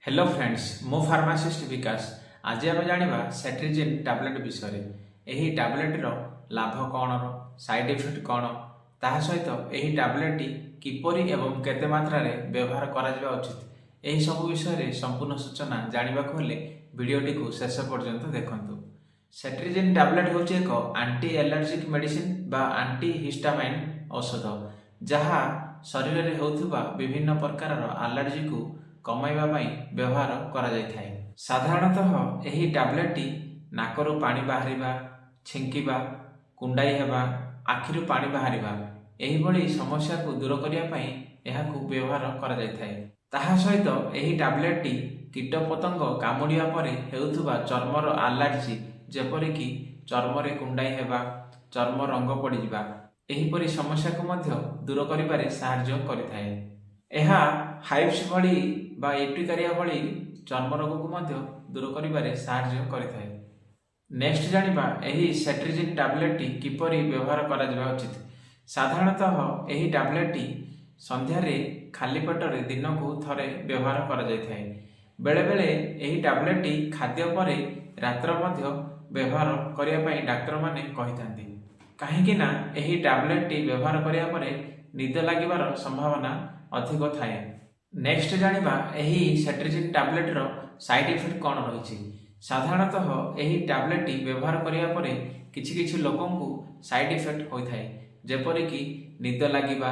Hello friends मो pharmacist विकास आज आम जाना सेट्रिजिन टैबलेट विषय यही टैबलेट लाभ कौन साइड इफेक्ट कौन ताहा सहित यही टैबलेट किपरि एवं केते मात्रा रे व्यवहार करा उचित यही सब विषय संपूर्ण सूचना जानवा हेले वीडियोटी को शेष पर्यंत देखंतु। सेट्रिजिन टैबलेट हूँ एक आंटी एलर्जिक मेडिसिन बा आंटी हिस्टामाइन औषध जहाँ शरीर में होता विभिन्न प्रकार एलर्जी को कमाइबा व्यवहार करा जायथाय। साधारणतः यही टैबलेट नाकरू पानी बाहरिबा छिंकिबा कुंडाई हेबा आखिरु पानी बाहरिबा एही भली समस्या को दूर करिया एहाकु व्यवहार करा जायथाय। ताहा सहित यही टैबलेट कीट पतंग कामुड़िया परे हेउथुबा चर्मर एलर्जी जेपरिकी चर्म रे कुंडाई हेबा चर्म रंग पड़िजिबा एहीपरि समस्या को मध्य दूर करिबारे सहाय्य करिथाय। एहा हाइव्स भली बा एट्रिकारिया भली चर्म रोग को मध्य दूर करिबारे सहाय्य करिथाय। नेक्स्ट जानिबा एही सेट्रिजिन टैबलेट किपरि व्यवहार करा जाबा उचित। साधारणतः एही टैबलेट संध्या रे खाली पेटरे दिन को थरे व्यवहार करा जायथाय। बेले बेले एही टैबलेट खाद्य परे रात्र मध्य व्यवहार करिया पई डाक्टर माने कहिथांती काहेकि ना एही टैबलेट व्यवहार करिया परे निद लागिबार संभावना अधिक थाए। नेक्स्ट जानिबा एही सेट्रिजिन टैबलेट रो साइड इफेक्ट कौन रही। साधारणतः एही टैबलेट व्यवहार करिया परे किछि लोकों को साइड इफेक्ट होइथाय जेपरिकी निद लागिबा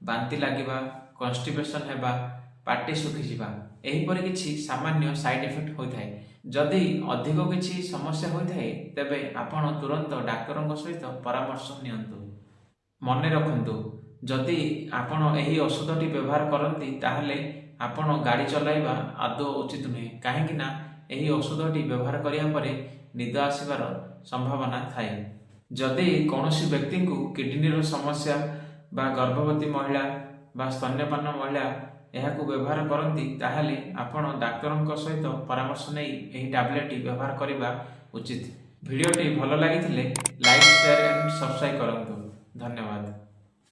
बांती लागिबा कन्स्टिपेशन हेबा पाटी सुखी जिबा एहीपरि किछि सामान्य साइड इफेक्ट होइथाय। जदि अधिक किछि समस्या होइथाय तेबे आपण तुरंत डाक्टरଙ୍କ सहित परामर्श नियंतु। मने रखंतु जदि आपण एही औषधटी व्यवहार करती ताहले आपण गाड़ी चलाइबा आदौ उचित नुहे काहेकि ना एही औषधटी व्यवहार करिया परे निद आसीबार संभावना थाए। जदि कौनसी व्यक्ति को किडनी रो समस्या बा गर्भवती महिला बा स्तन्यपान महिला एहाकु व्यवहार करती ताहले आपण डाक्टरଙ୍କ सहित परामर्श नहीं एही टैबलेट व्यवहार करिबा उचित। वीडियोटी भल लागिथिले लाइक शेयर एंड सब्सक्राइब करंतु। धन्यवाद।